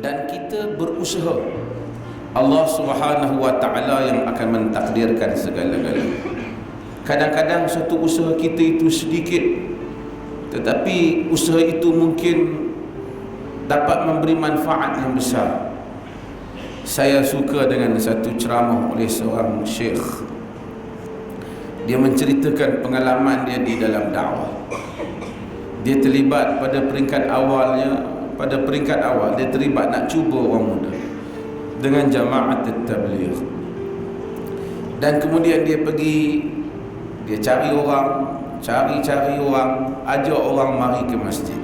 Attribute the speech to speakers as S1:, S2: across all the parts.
S1: dan kita berusaha. Allah Subhanahu wa taala yang akan mentakdirkan segala-galanya. Kadang-kadang satu usaha kita itu sedikit, tetapi usaha itu mungkin dapat memberi manfaat yang besar. Saya suka dengan satu ceramah oleh seorang syekh. Dia menceritakan pengalaman dia di dalam dakwah. Dia terlibat pada peringkat awalnya, dia terlibat nak cuba orang muda dengan jamaat tabligh. Dan kemudian dia pergi, dia cari orang, ajak orang mari ke masjid.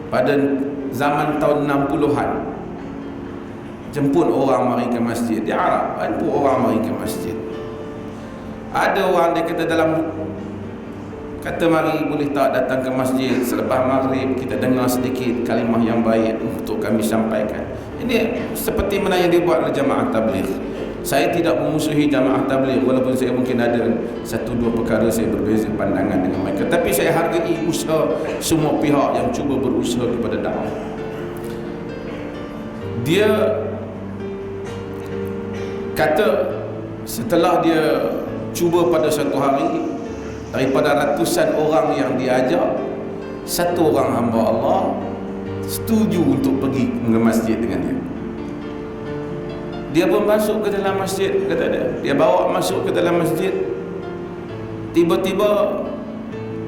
S1: Pada zaman tahun 60-an, jemput orang mari ke masjid. Di Arab, jemput orang mari ke masjid. Ada orang dia kata mari boleh tak datang ke masjid selepas maghrib, kita dengar sedikit kalimah yang baik untuk kami sampaikan. Ini seperti mana yang dibuat oleh jamaah tabligh. Saya tidak memusuhi jamaah tabligh, walaupun saya mungkin ada satu dua perkara saya berbeza pandangan dengan mereka, tapi saya hargai usaha semua pihak yang cuba berusaha kepada dakwah. Dia kata setelah dia cuba pada satu hari, daripada ratusan orang yang diajak, satu orang hamba Allah setuju untuk pergi ke masjid dengan dia. Dia pun masuk ke dalam masjid, kata dia bawa masuk ke dalam masjid. Tiba-tiba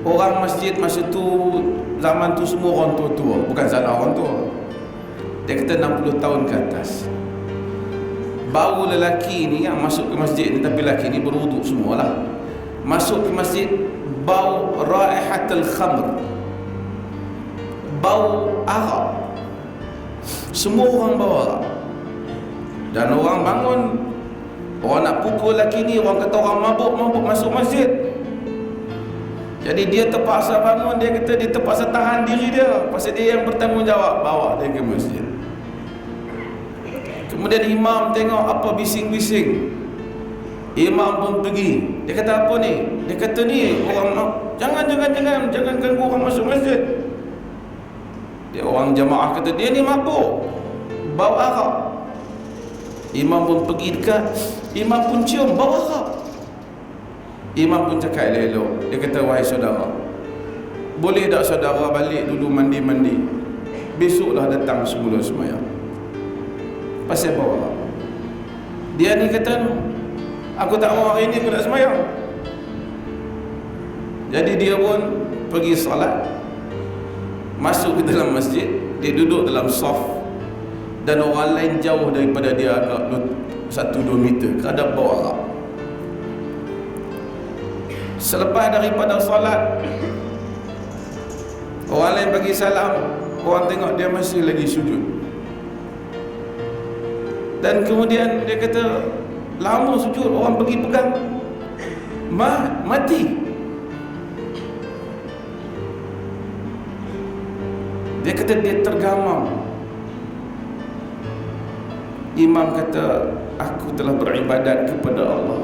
S1: orang masjid masa tu, zaman tu semua orang tua-tua, bukan salah orang tua. Dia kata 60 tahun ke atas. Bau lelaki ni yang masuk ke masjid ni, tapi lelaki ni berwuduk semualah. Masuk ke masjid, bau raihatul khamr, bau arak. Semua orang bau arak. Dan orang bangun, orang nak pukul lelaki ni, orang kata orang mabuk masuk masjid. Jadi dia terpaksa bangun, dia kata dia terpaksa tahan diri dia, pasal dia yang bertanggungjawab bawa dia ke masjid. Kemudian imam tengok apa bising-bising. Imam pun pergi. Dia kata apa ni? Dia kata ni orang jangan ganggu orang masuk masjid. Dia orang jamaah kata dia ni mabuk, bau arak. Imam pun pergi dekat, imam pun cium bau arak. Imam pun cakap elok-elok. Dia kata, wahai saudara, boleh tak saudara balik dulu mandi-mandi, besoklah datang semula sembahyang, pasal bau arak. Dia ni kata, aku tak mau hari ni aku nak sembahyang. Jadi dia pun pergi salat, masuk ke dalam masjid. Dia duduk dalam saf, dan orang lain jauh daripada dia agak 1-2 meter kerana bau arak. Selepas daripada salat, orang lain bagi salam, orang tengok dia masih lagi sujud. Dan kemudian dia kata, lama sujud, orang pergi pegang, mati. Dia kata dia tergamam. Imam kata, aku telah beribadat kepada Allah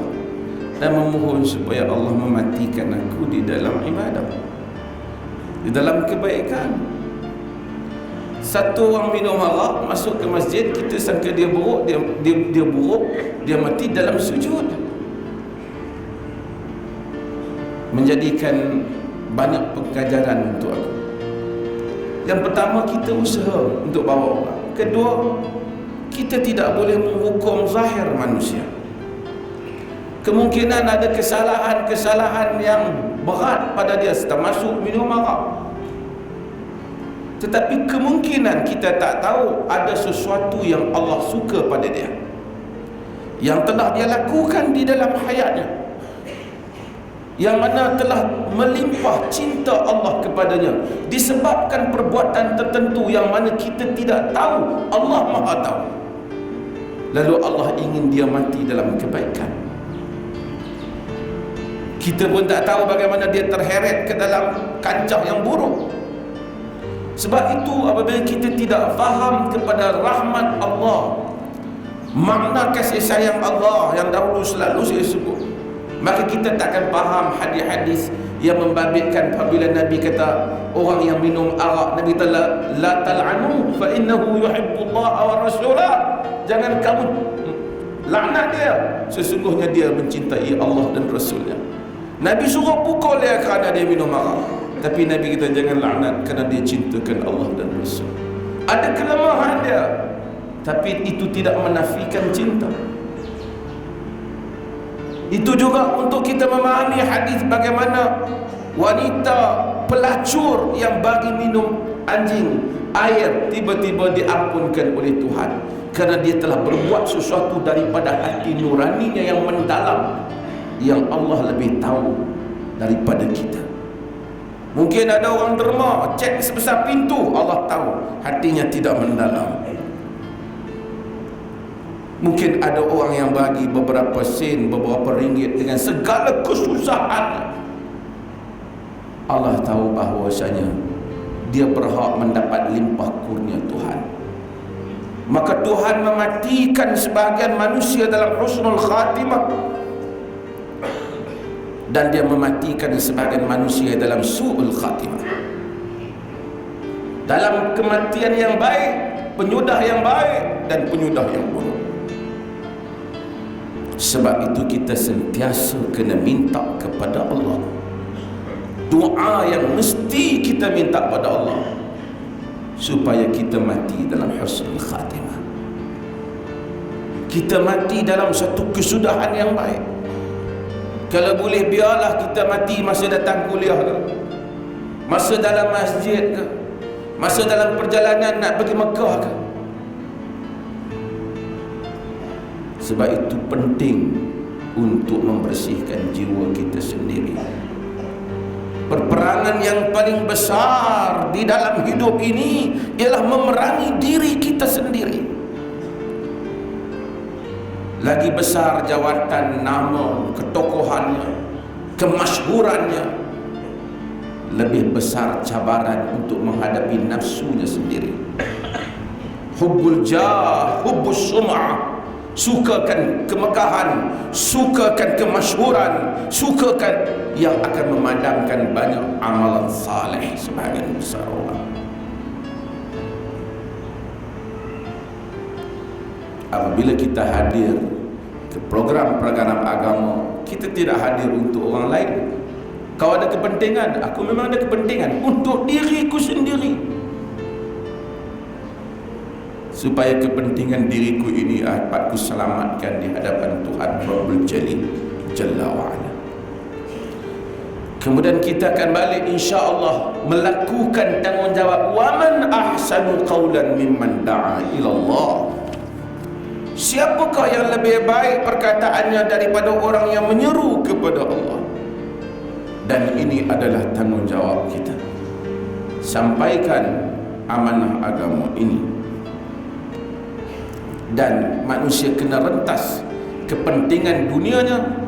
S1: dan memohon supaya Allah mematikan aku di dalam ibadah, di dalam kebaikan. Satu orang minum arak masuk ke masjid, kita sangka dia buruk, dia buruk, dia mati dalam sujud. Menjadikan banyak pengajaran untuk aku. Yang pertama, kita usaha untuk bawa orang. Kedua, kita tidak boleh menghukum zahir manusia. Kemungkinan ada kesalahan-kesalahan yang berat pada dia, termasuk minum arak. Tetapi kemungkinan kita tak tahu ada sesuatu yang Allah suka pada dia, yang telah dia lakukan di dalam hayatnya, yang mana telah melimpah cinta Allah kepadanya disebabkan perbuatan tertentu yang mana kita tidak tahu. Allah Maha tahu. Lalu Allah ingin dia mati dalam kebaikan. Kita pun tak tahu bagaimana dia terheret ke dalam kancah yang buruk. Sebab itu apabila kita tidak faham kepada rahmat Allah, makna kasih sayang Allah yang dahulu selalu saya sebut, maka kita takkan faham hadis-hadis yang membabitkan apabila Nabi kata orang yang minum arak, Nabi kata la tal'anu fa innahu yuhibbullah wa rasulah, jangan kamu laknat dia, sesungguhnya dia mencintai Allah dan Rasulnya. Nabi suruh pukul dia kerana dia minum arak, tapi Nabi kata jangan laknat kerana dia cintakan Allah dan Rasul. Ada kelemahan dia, tapi itu tidak menafikan cinta. Itu juga untuk kita memahami hadis bagaimana wanita pelacur yang bagi minum anjing air tiba-tiba diampunkan oleh Tuhan kerana dia telah berbuat sesuatu daripada hati nuraninya yang mendalam, yang Allah lebih tahu daripada kita. Mungkin ada orang derma cek sebesar pintu, Allah tahu hatinya tidak mendalam. Mungkin ada orang yang bagi beberapa sen, beberapa ringgit dengan segala kesusahan, Allah tahu bahawasanya dia berhak mendapat limpah kurnia Tuhan. Maka Tuhan mematikan sebahagian manusia dalam husnul khatimah, dan dia mematikan sebahagian manusia dalam su'ul khatimah. Dalam kematian yang baik, penyudah yang baik dan penyudah yang buruk. Sebab itu kita sentiasa kena minta kepada Allah. Doa yang mesti kita minta pada Allah supaya kita mati dalam husnul khatimah, kita mati dalam satu kesudahan yang baik. Kalau boleh biarlah kita mati masa datang kuliah ke, masa dalam masjid ke, masa dalam perjalanan nak pergi Mekah ke. Sebab itu penting untuk membersihkan jiwa kita sendiri. Perperangan yang paling besar di dalam hidup ini ialah memerangi diri kita sendiri. Lagi besar jawatan, nama, ketokohannya, kemasyhurannya, lebih besar cabaran untuk menghadapi nafsunya sendiri. Hubbul jah, hubbus sum'ah, sukakan kemegahan, sukakan kemasyhuran, sukakan yang akan memadamkan banyak amalan saleh sebahagian besar orang. Apabila kita hadir ke program-program agama, kita tidak hadir untuk orang lain. Kau ada kepentingan, aku memang ada kepentingan untuk diriku sendiri, supaya kepentingan diriku ini dapat ku selamatkan di hadapan Tuhan Rabbul Jalil Jalla wa'ala. Kemudian kita akan balik insya-Allah melakukan tanggungjawab. Wa man ahsanu qawlan mimman da'a ila Allah. Siapakah yang lebih baik perkataannya daripada orang yang menyeru kepada Allah? Dan ini adalah tanggungjawab kita. Sampaikan amanah agama ini. Dan manusia kena rentas kepentingan dunianya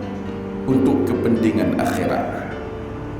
S1: untuk kepentingan akhirat.